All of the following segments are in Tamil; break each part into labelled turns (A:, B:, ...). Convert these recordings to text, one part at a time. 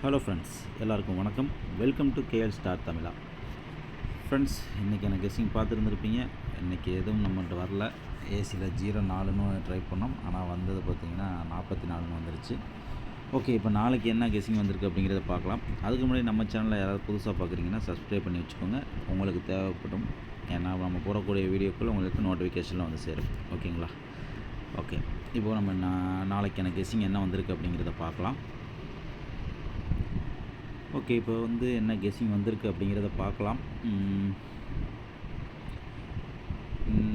A: ஹலோ ஃப்ரெண்ட்ஸ், எல்லாருக்கும் வணக்கம். Welcome to KL star Tamizha. Friends, இன்றைக்கி எனக்கு கெஸ்ஸிங் பார்த்துருந்துருப்பீங்க. இன்றைக்கி எதுவும் நம்மள்ட்ட வரல. ஏசியில் 04ன்னு ட்ரை பண்ணோம், ஆனால் வந்தது பார்த்திங்கன்னா 44ன்னு வந்துருச்சு. ஓகே, இப்போ நாளைக்கு என்ன கெஸ்ஸிங் வந்திருக்கு அப்படிங்கிறத பார்க்கலாம். அதுக்கு முன்னாடி நம்ம சேனலில் யாராவது புதுசாக பார்க்குறீங்கன்னா சப்ஸ்கிரைப் பண்ணி வச்சுக்கோங்க. உங்களுக்கு தேவைப்படும், ஏன்னா நம்ம போடக்கூடிய வீடியோக்கள் உங்களுக்கு நோட்டிஃபிகேஷனில் வந்து சேரும். ஓகேங்களா? ஓகே, இப்போது நம்ம நாளைக்கு எனக்கு கெஸ்ஸிங் என்ன வந்திருக்கு அப்படிங்கிறத பார்க்கலாம். ஓகே, இப்போ வந்து என்ன கெஸ்ஸிங் வந்திருக்கு அப்படிங்கிறத பார்க்கலாம்.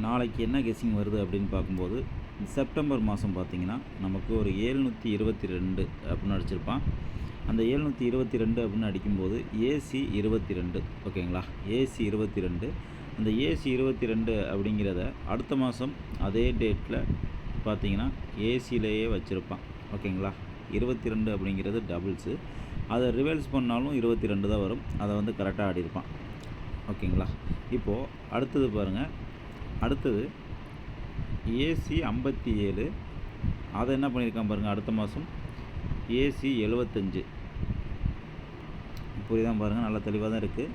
A: நாளைக்கு என்ன கெஸ்ஸிங் வருது அப்படின்னு பார்க்கும்போது, செப்டம்பர் மாதம் பார்த்திங்கன்னா நமக்கு ஒரு 722 அப்படின்னு அடிச்சிருப்பான். அந்த 722 அப்படின்னு அடிக்கும்போது ஏசி 22. ஓகேங்களா? ஏசி 22. அந்த ஏசி 22 அப்படிங்கிறத அடுத்த மாதம் அதே டேட்டில் பார்த்திங்கன்னா ஏசியிலேயே வச்சுருப்பான். ஓகேங்களா? 22 அப்படிங்கிறது டபுள்ஸு. அதை ரிவர்ஸ் பண்ணாலும் 22 தான் வரும். அதை வந்து கரெக்டாக ஆடிருப்பான். ஓகேங்களா? இப்போது அடுத்தது பாருங்கள். அடுத்தது ஏசி 57. அதை என்ன பண்ணியிருக்கான் பாருங்கள், அடுத்த மாதம் ஏசி 75. புரியுதான் பாருங்கள், நல்லா தெளிவாக தான் இருக்குது.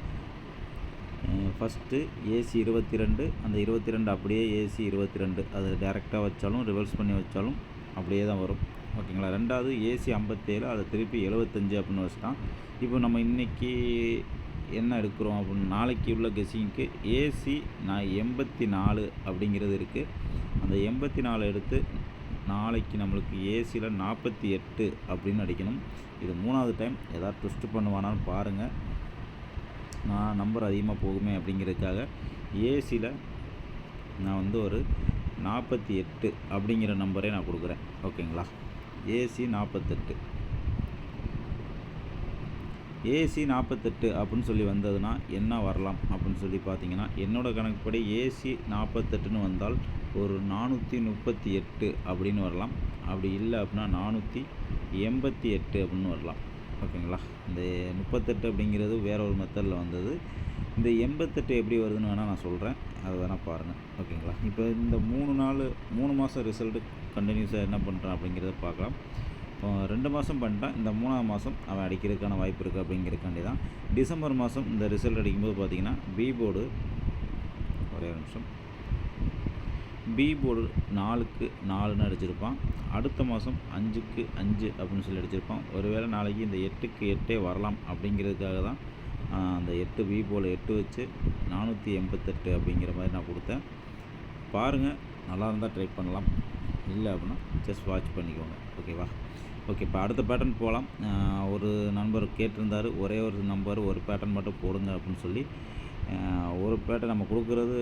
A: ஃபஸ்ட்டு ஏசி 22, அந்த 22 அப்படியே ஏசி 22. அது டேரெக்டாக வச்சாலும் ரிவர்ஸ் பண்ணி வச்சாலும் அப்படியே தான் வரும். ஓகேங்களா? ரெண்டாவது ஏசி 57, அதை திருப்பி 75 அப்படின்னு வச்சுட்டான். இப்போ நம்ம இன்றைக்கி என்ன எடுக்கிறோம் அப்படின்னு நாளைக்கு உள்ள கெஸ்ஸிங்க்கு ஏசி 84 அப்படிங்கிறது இருக்குது. அந்த 84 எடுத்து நாளைக்கு நம்மளுக்கு ஏசியில் 48 அப்படின்னு அடிக்கணும். இது 3வது டைம். எதாவது ட்விஸ்ட் பண்ணுவானான்னு பாருங்கள். நான் நம்பர் அதிகமாக போகுமே அப்படிங்கிறதுக்காக ஏசியில் நான் வந்து ஒரு 48 அப்படிங்கிற நம்பரே நான் கொடுக்குறேன். ஓகேங்களா? ஏசி 48. ஏசி 48 அப்படின்னு சொல்லி வந்ததுன்னா என்ன வரலாம் அப்படின்னு சொல்லி பார்த்தீங்கன்னா, என்னோடய கணக்குப்படி ஏசி 48ன்னு வந்தால் ஒரு 438 அப்படின்னு வரலாம். அப்படி இல்லை அப்படின்னா 488 அப்படின்னு வரலாம். ஓகேங்களா? இந்த 38 அப்படிங்கிறது வேற ஒரு மெத்தடில் வந்தது. இந்த 88 எப்படி வருதுன்னு வேணால் நான் சொல்கிறேன், அதை வேணால் பாருங்கள். ஓகேங்களா? இப்போ இந்த 3 மாதம் ரிசல்ட்டு கண்டினியூஸாக என்ன பண்ணுறான் அப்படிங்கிறத பார்க்கலாம். 2 மாதம் பண்ணிட்டான். இந்த 3ஆவது மாதம் அவன் அடிக்கிறதுக்கான வாய்ப்பு இருக்குது அப்படிங்கிறதுக்காண்டி தான். டிசம்பர் மாதம் இந்த ரிசல்ட் அடிக்கும்போது பார்த்திங்கன்னா பி போர்டு, ஒரே நிமிஷம், பி போர்டு 4க்கு 4ன்னு அடிச்சிருப்பான். அடுத்த மாதம் 5க்கு 5 அப்படின்னு சொல்லி அடிச்சிருப்பான். ஒருவேளை நாளைக்கு இந்த 8க்கு 8 வரலாம் அப்படிங்கிறதுக்காக தான் அந்த 8 பி போர்டில் 8 வச்சு 488 அப்படிங்கிற மாதிரி நான் கொடுத்தேன். பாருங்கள், நல்லா இருந்தால் ட்ரை பண்ணலாம், இல்லை அப்படின்னா ஜஸ்ட் வாட்ச் பண்ணிக்கோங்க. ஓகேவா? ஓகே, இப்போ அடுத்த பேட்டர்ன் போகலாம். ஒரு நண்பர் கேட்டிருந்தார், ஒரே ஒரு நம்பர் ஒரு பேட்டர்ன் மட்டும் போடுங்க அப்படின்னு சொல்லி. ஒரு பேட்டர்ன் நம்ம கொடுக்குறது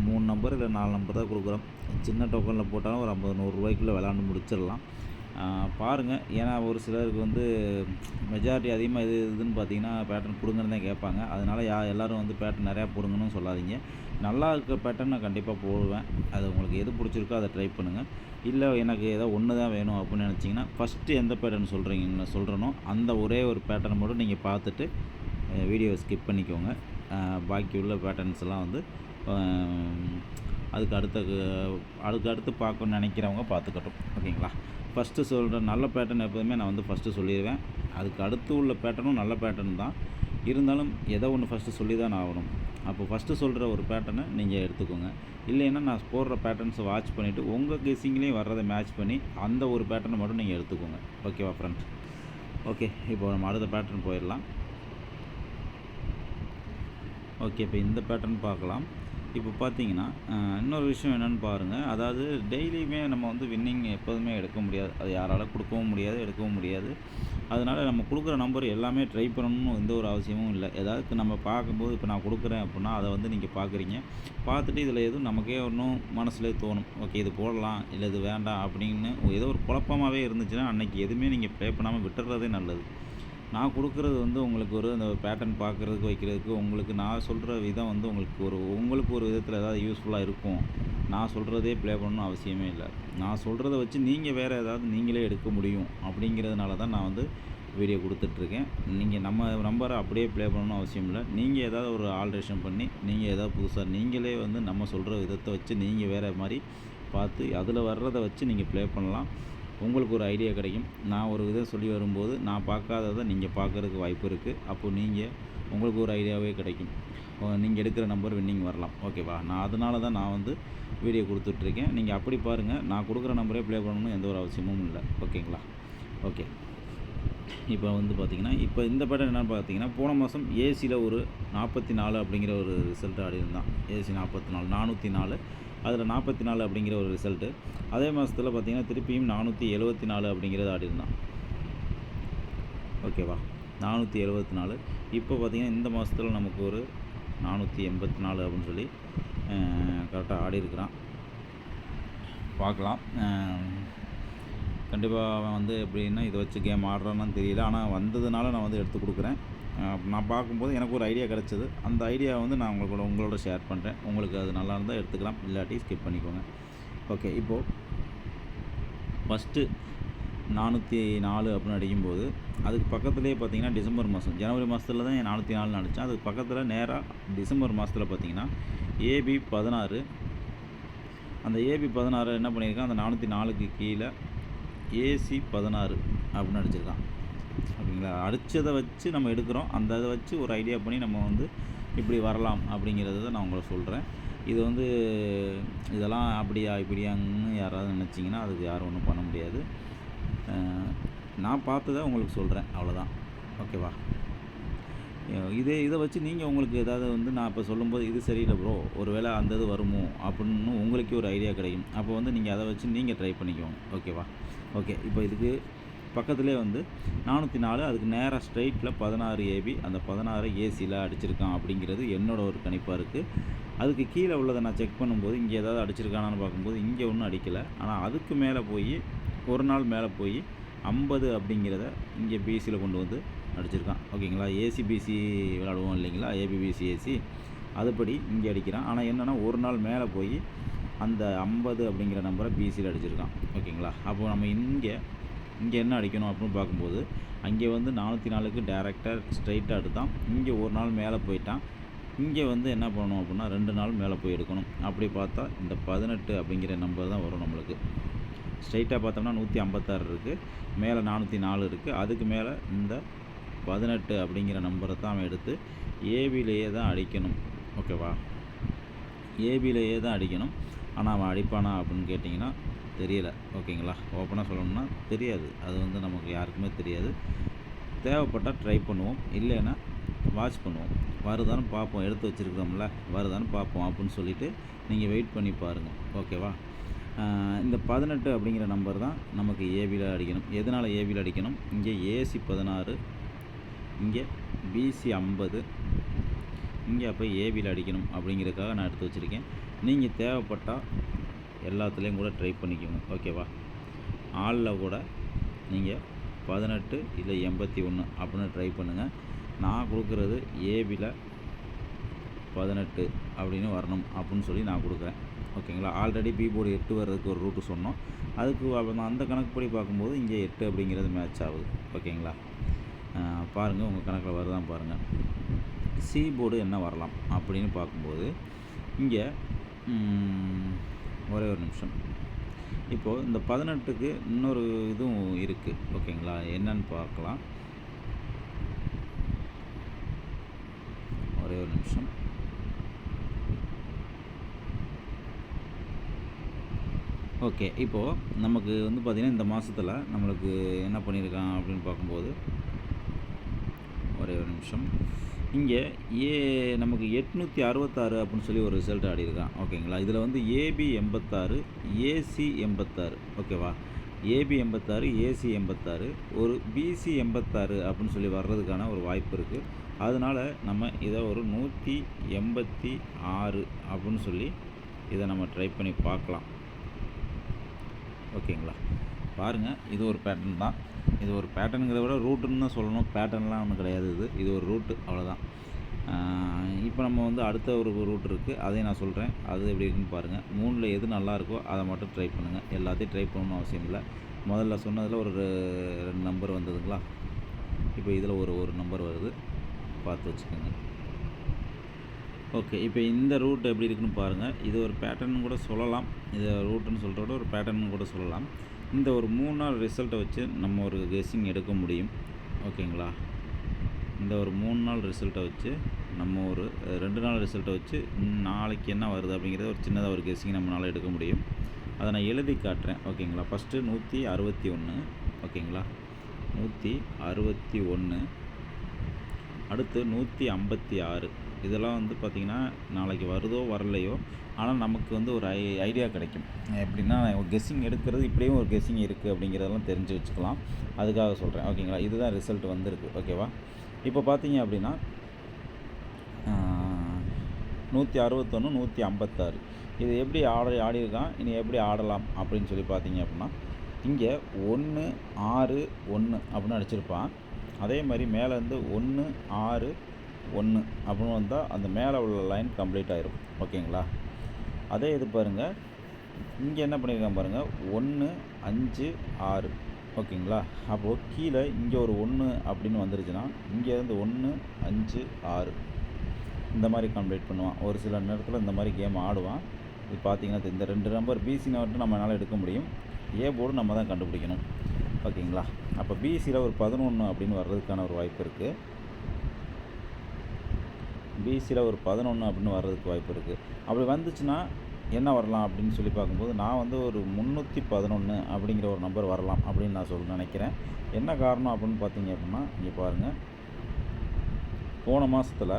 A: 3 நம்பர் இல்லை 4 நம்பர் தான் கொடுக்குறோம். சின்ன டோக்கனில் போட்டாலும் ஒரு 50-100 ரூபாய்க்குள்ளே விளாண்டு முடிச்சிடலாம். பாருங்கள், ஏன்னா ஒரு சிலருக்கு வந்து மெஜாரிட்டி அதிகமாக இதுன்னு பார்த்தீங்கன்னா பேட்டர்ன் கொடுங்கன்னு தான் கேட்பாங்க. அதனால் எல்லோரும் வந்து பேட்டர்ன் நிறையா போடுங்கன்னு சொல்லாதீங்க. நல்லா இருக்க பேட்டர்ன் நான் கண்டிப்பாக போடுவேன். அது உங்களுக்கு எது பிடிச்சிருக்கோ அதை ட்ரை பண்ணுங்கள். இல்லை எனக்கு ஏதோ ஒன்று தான் வேணும் அப்படின்னு நினச்சிங்கன்னா ஃபஸ்ட்டு எந்த பேட்டர்ன் சொல்கிறேனோ அந்த ஒரே ஒரு பேட்டர்ன் மட்டும் நீங்கள் பார்த்துட்டு வீடியோவை ஸ்கிப் பண்ணிக்கோங்க. பாக்கி உள்ள பேட்டர்ன்ஸ் எல்லாம் வந்து அதுக்கு அடுத்து பார்க்கணுன்னு நினைக்கிறவங்க பார்த்துக்கட்டும். ஓகேங்களா? ஃபஸ்ட்டு சொல்கிற நல்ல பேட்டர்ன் எப்போதுமே நான் வந்து ஃபஸ்ட்டு சொல்லிடுவேன். அதுக்கு அடுத்து உள்ள பேட்டர்னும் நல்ல பேட்டர்ன் தான். இருந்தாலும் ஏதோ ஒன்று ஃபஸ்ட்டு சொல்லி தான் ஆகணும். அப்போ ஃபஸ்ட்டு சொல்கிற ஒரு பேட்டர்னை நீங்கள் எடுத்துக்கோங்க. இல்லைன்னா நான் போடுற பேட்டர்ன்ஸை வாட்ச் பண்ணிவிட்டு உங்கள் கெஸ்ஸிங்லேயும் வர்றதை மேட்ச் பண்ணி அந்த ஒரு பேட்டர்னை மட்டும் நீங்கள் எடுத்துக்கோங்க. ஓகேவா ஃப்ரெண்ட்ஸ்? ஓகே, இப்போ நம்ம அடுத்த பேட்டர்ன் போயிடலாம். ஓகே, இப்போ இந்த பேட்டர்ன் பார்க்கலாம். இப்போ பார்த்தீங்கன்னா இன்னொரு விஷயம் என்னென்னு பாருங்கள். அதாவது டெய்லியுமே நம்ம வந்து வின்னிங் எப்போதுமே எடுக்க முடியாது. அது யாரால் கொடுக்கவும் முடியாது, எடுக்கவும் முடியாது. அதனால் நம்ம கொடுக்குற நம்பர் எல்லாமே ட்ரை பண்ணணும்னு எந்த ஒரு அவசியமும் இல்லை. ஏதாவது நம்ம பார்க்கும்போது இப்போ நான் கொடுக்குறேன் அப்படின்னா அதை வந்து நீங்கள் பார்க்குறீங்க. பார்த்துட்டு இதில் எதுவும் நமக்கே ஒன்றும் மனசுலேயே தோணும், ஓகே இது போடலாம் இல்லை இது வேண்டாம் அப்படின்னு ஏதோ ஒரு குழப்பமாகவே இருந்துச்சுன்னா அன்றைக்கி எதுவுமே நீங்கள் ப்ளே பண்ணாமல் விட்டுறதே நல்லது. நான் கொடுக்குறது வந்து உங்களுக்கு ஒரு அந்த பேட்டர்ன் பார்க்குறதுக்கு வைக்கிறதுக்கு உங்களுக்கு நான் சொல்கிற விதம் வந்து உங்களுக்கு ஒரு விதத்தில் ஏதாவது யூஸ்ஃபுல்லாக இருக்கும். நான் சொல்கிறதே ப்ளே பண்ணணும்னு அவசியமே இல்லை. நான் சொல்கிறத வச்சு நீங்கள் வேறு ஏதாவது நீங்களே எடுக்க முடியும் அப்படிங்கிறதுனால தான் நான் வந்து வீடியோ கொடுத்துட்ருக்கேன். நீங்கள் நம்ம நம்பரை அப்படியே ப்ளே பண்ணணும்னு அவசியம் இல்லை. நீங்கள் ஏதாவது ஒரு ஆல்ட்ரேஷன் பண்ணி நீங்கள் ஏதாவது புதுசாக நீங்களே வந்து நம்ம சொல்கிற விதத்தை வச்சு நீங்கள் வேறு மாதிரி பார்த்து அதில் வர்றதை வச்சு நீங்கள் ப்ளே பண்ணலாம். உங்களுக்கு ஒரு ஐடியா கிடைக்கும். நான் ஒரு இதை சொல்லி வரும்போது நான் பார்க்காததை நீங்கள் பார்க்குறதுக்கு வாய்ப்பு இருக்குது. அப்போது உங்களுக்கு ஒரு ஐடியாவே கிடைக்கும். நீங்கள் எடுக்கிற நம்பர் வின்னிங் வரலாம். ஓகேவா? அதனால தான் நான் வந்து வீடியோ கொடுத்துட்ருக்கேன். நீங்கள் அப்படி பாருங்கள். நான் கொடுக்குற நம்பரே ப்ளே பண்ணணும்னு எந்த ஒரு அவசியமும் இல்லை. ஓகேங்களா? ஓகே. இப்போ வந்து பார்த்திங்கன்னா, இப்போ இந்த பேட்டர்ன் என்னென்னு பார்த்தீங்கன்னா, போன மாதம் ஏசியில் ஒரு 44 அப்படிங்கிற ஒரு ரிசல்ட் ஆடியிருந்தான். ஏசி 44 404 அதில் 44 அப்படிங்கிற ஒரு ரிசல்ட்டு. அதே மாதத்தில் பார்த்திங்கன்னா திருப்பியும் 474 அப்படிங்கிறது ஆடியிருந்தான். ஓகேவா? 474. இப்போ பார்த்திங்கன்னா இந்த மாதத்தில் நமக்கு ஒரு 484 அப்படின்னு சொல்லி கரெக்டாக ஆடியிருக்கிறான். பார்க்கலாம். கண்டிப்பாக அவன் வந்து எப்படின்னா இதை வச்சு கேம் ஆடுறான்னு தெரியல. ஆனால் வந்ததுனால நான் வந்து எடுத்து கொடுக்குறேன். நான் பார்க்கும்போது எனக்கு ஒரு ஐடியா கிடச்சிது. அந்த ஐடியாவை வந்து நான் உங்களோட ஷேர் பண்ணுறேன். உங்களுக்கு அது நல்லா இருந்தால் எடுத்துக்கலாம், இல்லாட்டி ஸ்கிப் பண்ணிக்கோங்க. ஓகே. இப்போது ஃபஸ்ட்டு 404 அப்படின்னு அடிக்கும்போது அதுக்கு பக்கத்துலேயே பார்த்திங்கன்னா டிசம்பர் மாதம், ஜனவரி மாதத்தில் தான் 404 அடித்தேன். அதுக்கு பக்கத்தில் நேராக டிசம்பர் மாதத்தில் பார்த்திங்கன்னா ஏபி 16. அந்த ஏபி 16 என்ன பண்ணியிருக்கான், அந்த 404க்கு கீழே ஏசி 16 அப்படின்னு அடிச்சிருக்கான். ஓகேங்களா? அடித்ததை வச்சு நம்ம எடுக்கிறோம். அந்த இதை வச்சு ஒரு ஐடியா பண்ணி நம்ம வந்து இப்படி வரலாம் அப்படிங்கிறத நான் உங்களை சொல்கிறேன். இது வந்து இதெல்லாம் அப்படியா இப்படியாங்கன்னு யாராவது நினச்சிங்கன்னா அதுக்கு யாரும் ஒன்றும் பண்ண முடியாது. நான் பார்த்ததை உங்களுக்கு சொல்கிறேன், அவ்வளோதான். ஓகேவா? இதை வச்சு நீங்கள் உங்களுக்கு ஏதாவது வந்து நான் இப்போ சொல்லும்போது இது சரியில்லை ப்ரோ, ஒரு வேளை அந்த இது வருமோ அப்படின்னு உங்களுக்கே ஒரு ஐடியா கிடைக்கும். அப்போ வந்து நீங்கள் அதை வச்சு நீங்கள் ட்ரை பண்ணிக்கோங்க. ஓகேவா? ஓகே. இப்போ இதுக்கு பக்கத்துலேயே வந்து 404 அதுக்கு நேராக ஸ்ட்ரைட்டில் 16 ஏபி, அந்த 16 ஏசியில் அடிச்சிருக்கான் அப்படிங்கிறது என்னோடய ஒரு கணிப்பாக இருக்குது. அதுக்கு கீழே உள்ளதை நான் செக் பண்ணும்போது இங்கே ஏதாவது அடிச்சிருக்கானான்னு பார்க்கும்போது இங்கே ஒன்றும் அடிக்கலை. ஆனால் அதுக்கு மேலே போய் ஒரு நாள் மேலே போய் 50 அப்படிங்கிறத இங்கே பிசியில் கொண்டு வந்து அடிச்சிருக்கான். ஓகேங்களா? ஏசி பிசி விளாடுவோம் இல்லைங்களா, ஏபிபிசி ஏசி, அதுபடி இங்கே அடிக்கிறான். ஆனால் என்னென்னா ஒரு நாள் மேலே போய் அந்த 50 அப்படிங்கிற நம்பரை பிசியில் அடிச்சிருக்கான். ஓகேங்களா? அப்போது நம்ம இங்கே என்ன அடிக்கணும் அப்படின்னு பார்க்கும்போது அங்கே வந்து 404க்கு டேரெக்டாக ஸ்ட்ரைட்டாக எடுத்தான். இங்கே ஒரு நாள் மேலே போயிட்டான். இங்கே வந்து என்ன பண்ணணும் அப்படின்னா 2 நாள் மேலே போய் எடுக்கணும். அப்படி பார்த்தா இந்த 18 அப்படிங்கிற நம்பர் தான் வரும் நம்மளுக்கு. ஸ்ட்ரைட்டாக பார்த்தோம்னா 156 இருக்குது, மேலே 404 இருக்குது. அதுக்கு மேலே இந்த 18 அப்படிங்கிற நம்பரை தான் அவன் எடுத்து ஏபிலேயே தான் அடிக்கணும். ஓகேவா? ஏபிலேயே தான் அடிக்கணும். ஆனால் அவன் அடிப்பானா அப்படின்னு கேட்டிங்கன்னா தெரியலை. ஓகேங்களா? ஓப்பனாக சொல்லணும்னா தெரியாது. அது வந்து நமக்கு யாருக்குமே தெரியாது. தேவைப்பட்டால் ட்ரை பண்ணுவோம், இல்லைன்னா வாட்ச் பண்ணுவோம். வருதான்னு பார்ப்போம், எடுத்து வச்சுருக்கிறோம்ல, வருதான்னு பார்ப்போம் அப்படின்னு சொல்லிவிட்டு நீங்கள் வெயிட் பண்ணி பாருங்கள். ஓகேவா? இந்த 18 அப்படிங்கிற நம்பர் தான் நமக்கு ஏபியில் அடிக்கணும். எதனால் ஏபியில் அடிக்கணும்? இங்கே ஏசி 16, இங்கே பிசி 50, இங்கே அப்போ ஏபியில் அடிக்கணும் அப்படிங்கிறதுக்காக நான் எடுத்து வச்சுருக்கேன். நீங்கள் தேவைப்பட்டால் எல்லாத்துலேயும் கூட ட்ரை பண்ணிக்கோங்க. ஓகேவா? ஆளில் கூட நீங்கள் 18 இல்லை 81 அப்படின்னு ட்ரை பண்ணுங்கள். நான் கொடுக்குறது ஏபியில் 18 அப்படின்னு வரணும் அப்படின்னு சொல்லி நான் கொடுக்குறேன். ஓகேங்களா? ஆல்ரெடி பி போர்டு 8 வர்றதுக்கு ஒரு ரூட்டு சொன்னோம். அதுக்கு அந்த கணக்குப்படி பார்க்கும்போது இங்கே 8 அப்படிங்கிறது மேட்ச் ஆகுது. ஓகேங்களா? பாருங்கள், உங்கள் கணக்கில் வருதான் பாருங்கள். சி போர்டு என்ன வரலாம் அப்படின்னு பார்க்கும்போது இங்கே ஒரே ஒரு நிமிஷம். இப்போது இந்த 18க்கு இன்னொரு இதுவும் இருக்குது. ஓகேங்களா? என்னன்னு பார்க்கலாம். ஒரே ஒரு நிமிஷம். ஓகே. இப்போது நமக்கு வந்து பார்த்திங்கன்னா இந்த மாதத்தில் நம்மளுக்கு என்ன பண்ணியிருக்கான் அப்படின்னு பார்க்கும்போது ஒரே ஒரு நிமிஷம். இங்கே நமக்கு 866 அப்படின்னு சொல்லி ஒரு ரிசல்ட் ஆடியிருக்கான். ஓகேங்களா? இதில் வந்து ஏபி 86, ஏசி 86. ஓகேவா? ஏபி 86, ஏசி 86, ஒரு பிசி 86 அப்படின்னு சொல்லி வர்றதுக்கான ஒரு வாய்ப்பு இருக்குது. அதனால் நம்ம இதை ஒரு 186 அப்படின்னு சொல்லி இதை நம்ம ட்ரை பண்ணி பார்க்கலாம். ஓகேங்களா? பாருங்கள், இது ஒரு பேட்டர்ன் தான். இது ஒரு பேட்டர்னுங்கிறத விட ரூட்டுன்னு தான் சொல்லணும். பேட்டர்ன்லாம் ஒன்றும் கிடையாது. இது ஒரு ரூட்டு, அவ்வளோதான். இப்போ நம்ம வந்து அடுத்த ஒரு ரூட் இருக்குது, அதையும் நான் சொல்கிறேன். அது எப்படி இருக்குன்னு பாருங்கள். 3ல் எது நல்லாயிருக்கோ அதை மட்டும் ட்ரை பண்ணுங்கள். எல்லாத்தையும் ட்ரை பண்ணணும்னு அவசியம் இல்லை. முதல்ல சொன்னதில் ஒரு 2 நம்பர் வந்ததுங்களா? இப்போ இதில் ஒரு நம்பர் வருது, பார்த்து வச்சுக்கோங்க. ஓகே. இப்போ இந்த ரூட் எப்படி இருக்குன்னு பாருங்கள். இது ஒரு பேட்டர்ன் கூட சொல்லலாம். இதை ரூட்டுன்னு சொல்கிறத விட ஒரு பேட்டர்ன் கூட சொல்லலாம். இந்த ஒரு 3 நாள் ரிசல்ட்டை வச்சு நம்ம ஒரு கெஸ்ஸிங் எடுக்க முடியும். ஓகேங்களா? இந்த ஒரு 3 நாள் ரிசல்ட்டை வச்சு நம்ம ஒரு 2 நாள் ரிசல்ட்டை வச்சு நாளைக்கு என்ன வருது அப்படிங்கிறத ஒரு சின்னதாக ஒரு கெஸ்ஸிங் நம்மளால் எடுக்க முடியும். அதை நான் எழுதி காட்டுறேன். ஓகேங்களா? ஃபஸ்ட்டு 161. ஓகேங்களா? 161. அடுத்து 156. இதெல்லாம் வந்து பார்த்திங்கன்னா நாளைக்கு வருதோ வரலையோ, ஆனால் நமக்கு வந்து ஒரு ஐடியா கிடைக்கும். எப்படின்னா கெஸ்ஸிங் எடுக்கிறது இப்படியும் ஒரு கெஸ்ஸிங் இருக்குது அப்படிங்கிறதெல்லாம் தெரிஞ்சு வச்சுக்கலாம். அதுக்காக சொல்கிறேன். ஓகேங்களா? இதுதான் ரிசல்ட் வந்திருக்கு. ஓகேவா? இப்போ பார்த்தீங்க அப்படின்னா 161, 156 இது எப்படி ஆடியிருக்கான், இனி எப்படி ஆடலாம் அப்படின்னு சொல்லி பார்த்தீங்க அப்படின்னா, இங்கே 1, 6, 1 அப்படின்னு அடிச்சிருப்பான். அதே மாதிரி மேலேருந்து 1, 6, 1 அப்படின்னு வந்தால் அந்த மேலே உள்ள லைன் கம்ப்ளீட் ஆயிரும். ஓகேங்களா? அதே இது பாருங்கள், இங்கே என்ன பண்ணியிருக்கான் பாருங்கள், 1, 5, 6. ஓகேங்களா? அப்போது கீழே இங்கே ஒரு 1 அப்படின்னு வந்துருச்சுன்னா இங்கேருந்து 1, 5, 6 இந்த மாதிரி கம்ப்ளீட் பண்ணுவான். ஒரு சில நேரத்தில் இந்த மாதிரி கேம் ஆடுவான். இது பார்த்தீங்கன்னா இந்த 2 நம்பர் பிசி நம்பர் நம்மளால் எடுக்க முடியும். ஏ போர்டு நம்ம தான் கண்டுபிடிக்கணும். ஓகேங்களா? அப்போ பிசியில் ஒரு 11 அப்படின்னு வர்றதுக்கான ஒரு வாய்ப்பு இருக்குது. பிசியில் ஒரு 11 அப்படின்னு வர்றதுக்கு வாய்ப்பு இருக்குது. அப்படி வந்துச்சுன்னா என்ன வரலாம் அப்படின்னு சொல்லி பார்க்கும்போது, நான் வந்து ஒரு 311 அப்படிங்கிற ஒரு நம்பர் வரலாம் அப்படின்னு நான் நினைக்கிறேன். என்ன காரணம் அப்படின்னு பார்த்தீங்க அப்படின்னா, இங்கே பாருங்கள், போன மாதத்தில்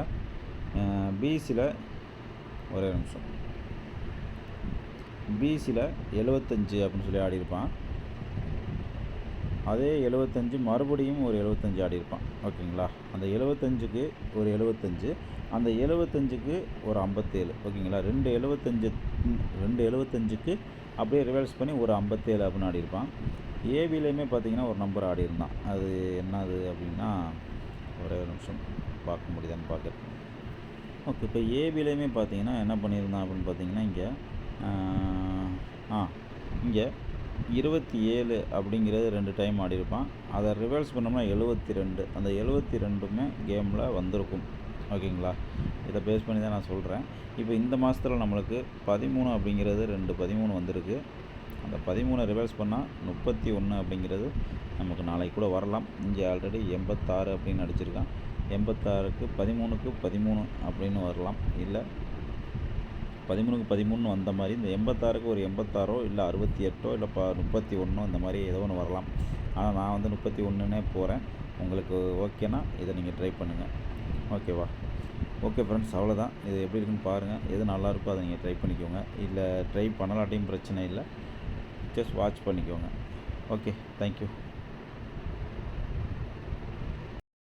A: பிசியில் ஒரே நிமிஷம், பிசியில் 75 அப்படின்னு சொல்லி ஆடியிருப்பான். அதே 75 மறுபடியும் ஒரு 75 ஆடியிருப்பான். ஓகேங்களா? அந்த 75க்கு ஒரு 75, அந்த 75க்கு ஒரு 57. ஓகேங்களா? 275க்கு அப்படியே ரிவர்ஸ் பண்ணி ஒரு 57 அப்படின்னு ஆடியிருப்பான். ஏபிலையுமே பார்த்தீங்கன்னா ஒரு நம்பர் ஆடியிருந்தான். அது என்னது அப்படின்னா, ஒரே ஒரு நிமிஷம் பார்க்க முடியுதான்னு பார்க்குறேன். ஓகே, இப்போ ஏபிலையுமே பார்த்தீங்கன்னா என்ன பண்ணியிருந்தான் அப்படின்னு பார்த்தீங்கன்னா, இங்கே 27 அப்படிங்கிறது 2 டைம் ஆடியிருப்பான். அதை ரிவர்ஸ் பண்ணோம்னா 72. அந்த 72மே கேமில் வந்திருக்கும். ஓகேங்களா? இதை பேஸ் பண்ணி தான் நான் சொல்கிறேன். இப்போ இந்த மாதத்தில் நம்மளுக்கு 13 அப்படிங்கிறது 2 13 வந்திருக்கு. அந்த 13 ரிவர்ஸ் பண்ணால் 31 அப்படிங்கிறது நமக்கு நாளைக்கு கூட வரலாம். இங்கே ஆல்ரெடி 86 அப்படின்னு அடிச்சிருக்கான். 86க்கு 13க்கு 13 அப்படின்னு வரலாம். இல்லை 13க்கு 13 வந்த மாதிரி இந்த 86க்கு ஒரு 86ஓ இல்லை 68ஓ இல்லை 31 இந்த மாதிரி ஏதோ ஒன்று வரலாம். ஆனால் நான் வந்து 31னே போகிறேன். உங்களுக்கு ஓகேனா இதை நீங்கள் ட்ரை பண்ணுங்கள். ஓகேவா? ஓகே ஃப்ரெண்ட்ஸ், அவ்வளோதான். இது எப்படி இருக்குன்னு பாருங்கள். எது நல்லாயிருக்கோ அதை நீங்கள் ட்ரை பண்ணிக்கோங்க. இல்லை ட்ரை பண்ணலாட்டியும் பிரச்சனை இல்லை, ஜஸ்ட் வாட்ச் பண்ணிக்கோங்க. Okay, thank you.